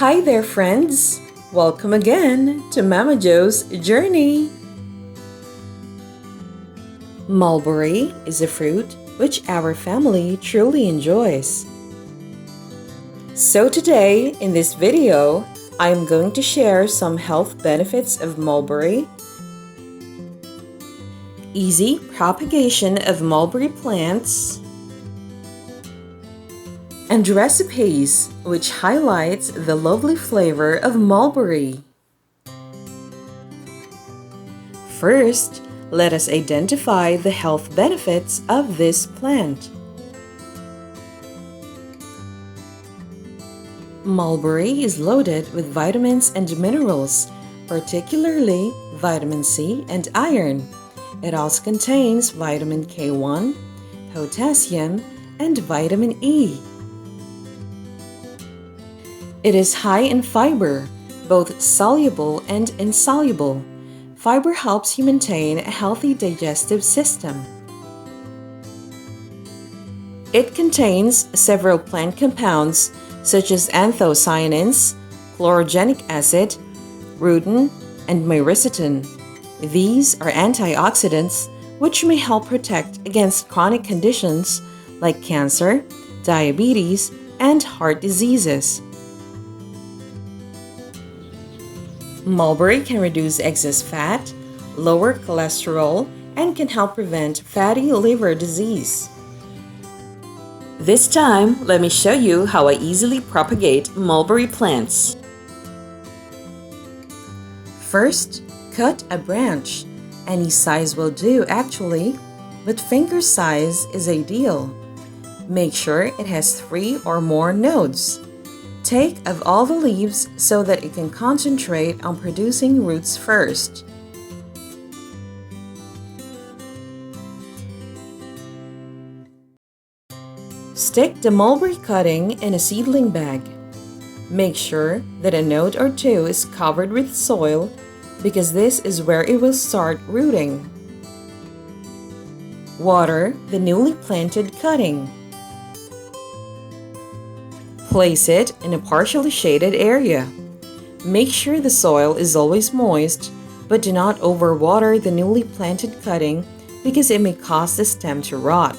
Hi there, friends! Welcome again to Mama Jo's Journey. Mulberry is a fruit which our family truly enjoys. So today, in this video, I am going to share some health benefits of mulberry, easy propagation of mulberry plants, and recipes which highlights the lovely flavor of mulberry. First, let us identify the health benefits of this plant. Mulberry is loaded with vitamins and minerals, particularly vitamin C and iron. It also contains vitamin K1, potassium, and vitamin E. It is high in fiber, both soluble and insoluble. Fiber helps you maintain a healthy digestive system. It contains several plant compounds such as anthocyanins, chlorogenic acid, rutin, and myricetin. These are antioxidants which may help protect against chronic conditions like cancer, diabetes, and heart diseases. Mulberry can reduce excess fat, lower cholesterol, and can help prevent fatty liver disease. This time, let me show you how I easily propagate mulberry plants. First, cut a branch. Any size will do actually, but finger size is ideal. Make sure it has 3 or more nodes. Take of all the leaves so that it can concentrate on producing roots first. Stick the mulberry cutting in a seedling bag. Make sure that a node or 2 is covered with soil because this is where it will start rooting. Water the newly planted cutting. Place it in a partially shaded area. Make sure the soil is always moist, but do not overwater the newly planted cutting because it may cause the stem to rot.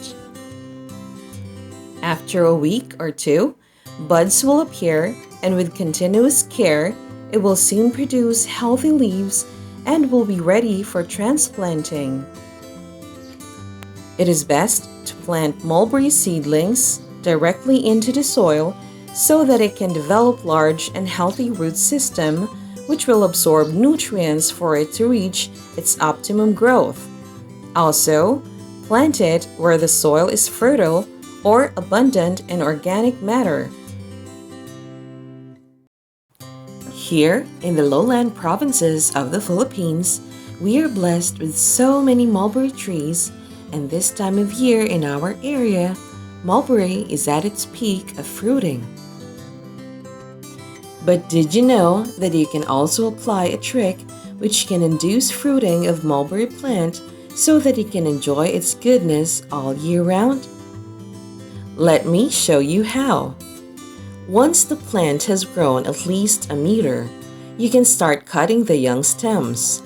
After a week or 2, buds will appear, and with continuous care, it will soon produce healthy leaves and will be ready for transplanting. It is best to plant mulberry seedlings directly into the soil so that it can develop large and healthy root system which will absorb nutrients for it to reach its optimum growth. Also, plant it where the soil is fertile or abundant in organic matter. Here, in the lowland provinces of the Philippines, we are blessed with so many mulberry trees, and this time of year in our area, mulberry is at its peak of fruiting. But did you know that you can also apply a trick which can induce fruiting of mulberry plant so that you can enjoy its goodness all year round? Let me show you how. Once the plant has grown at least a meter, you can start cutting the young stems.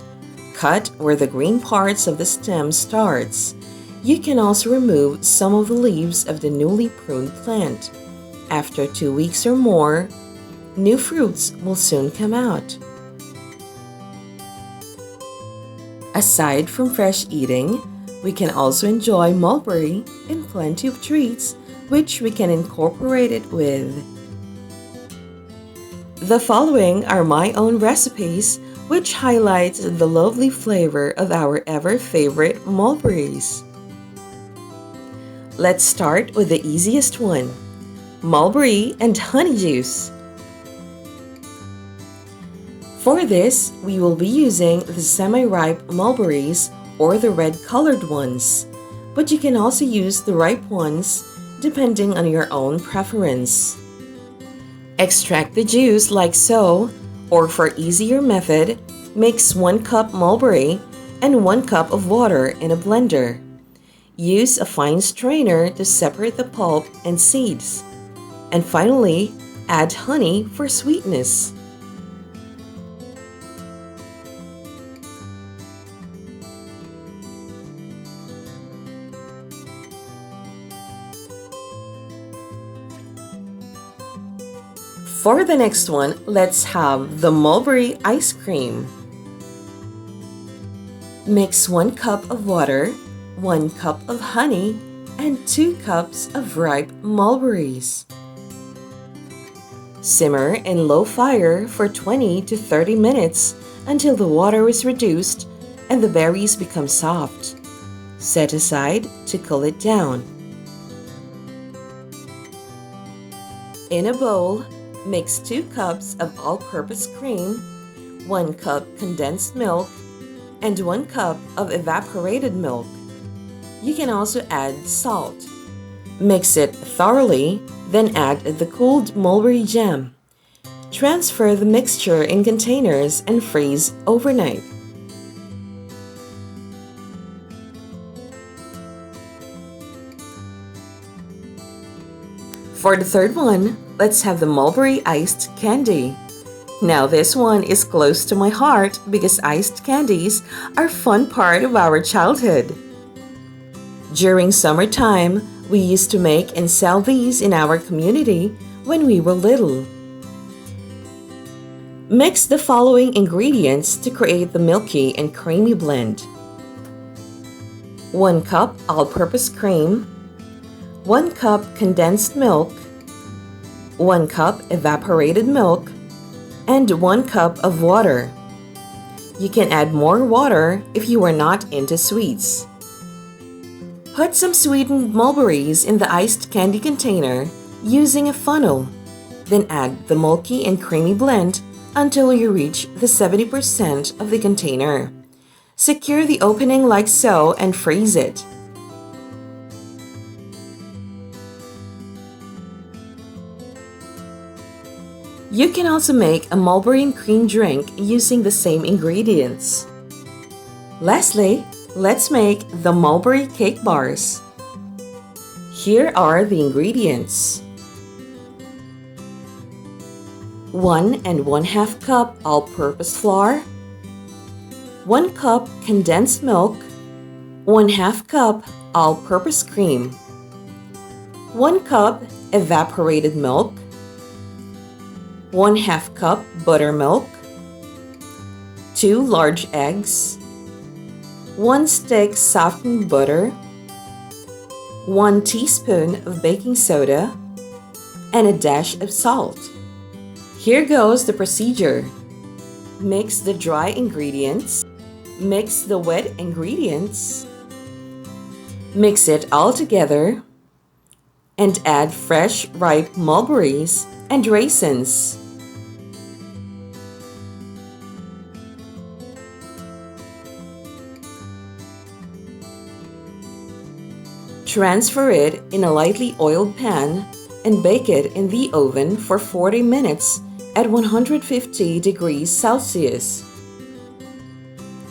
Cut where the green parts of the stem starts. You can also remove some of the leaves of the newly pruned plant. After 2 weeks or more, new fruits will soon come out. Aside from fresh eating, we can also enjoy mulberry in plenty of treats which we can incorporate it with. The following are my own recipes which highlight the lovely flavor of our ever-favorite mulberries. Let's start with the easiest one, mulberry and honey juice. For this, we will be using the semi-ripe mulberries or the red-colored ones, but you can also use the ripe ones depending on your own preference. Extract the juice like so, or for easier method, mix 1 cup mulberry and 1 cup of water in a blender. Use a fine strainer to separate the pulp and seeds. And finally, Add honey for sweetness. For the next one, let's have the mulberry ice cream. Mix 1 cup of water, 1 cup of honey, and 2 cups of ripe mulberries. Simmer in low fire for 20 to 30 minutes until the water is reduced and the berries become soft. Set aside to cool it down. In a bowl, mix 2 cups of all-purpose cream, 1 cup condensed milk, and 1 cup of evaporated milk. You can also add salt. Mix it thoroughly, then add the cooled mulberry jam. Transfer the mixture in containers and freeze overnight. For the third one, let's have the mulberry iced candy. Now this one is close to my heart because iced candies are a fun part of our childhood. During summertime, we used to make and sell these in our community when we were little. Mix the following ingredients to create the milky and creamy blend. 1 cup all-purpose cream, 1 cup condensed milk, 1 cup evaporated milk, and 1 cup of water. You can add more water if you are not into sweets. Put some sweetened mulberries in the iced candy container using a funnel. Then add the milky and creamy blend until you reach the 70% of the container. Secure the opening like so and freeze it. You can also make a mulberry and cream drink using the same ingredients. Lastly, let's make the mulberry cake bars. Here are the ingredients. 1 1/2 cup all-purpose flour, 1 cup condensed milk, 1/2 cup all-purpose cream, 1 cup evaporated milk, 1/2 cup buttermilk, 2 large eggs, 1 stick softened butter, 1 teaspoon of baking soda, and a dash of salt. Here goes the procedure. Mix the dry ingredients, mix the wet ingredients, mix it all together, and add fresh ripe mulberries and raisins. Transfer it in a lightly oiled pan and bake it in the oven for 40 minutes at 150 degrees Celsius.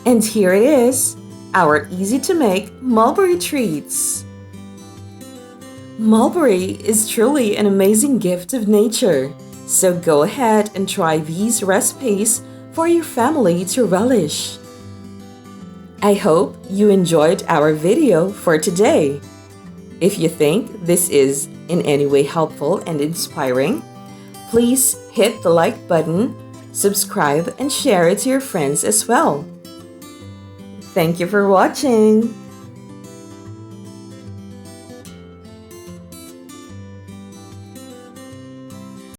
And here it is, our easy-to-make mulberry treats. Mulberry is truly an amazing gift of nature, so go ahead and try these recipes for your family to relish. I hope you enjoyed our video for today. If you think this is in any way helpful and inspiring, please hit the like button, subscribe, and share it to your friends as well. Thank you for watching.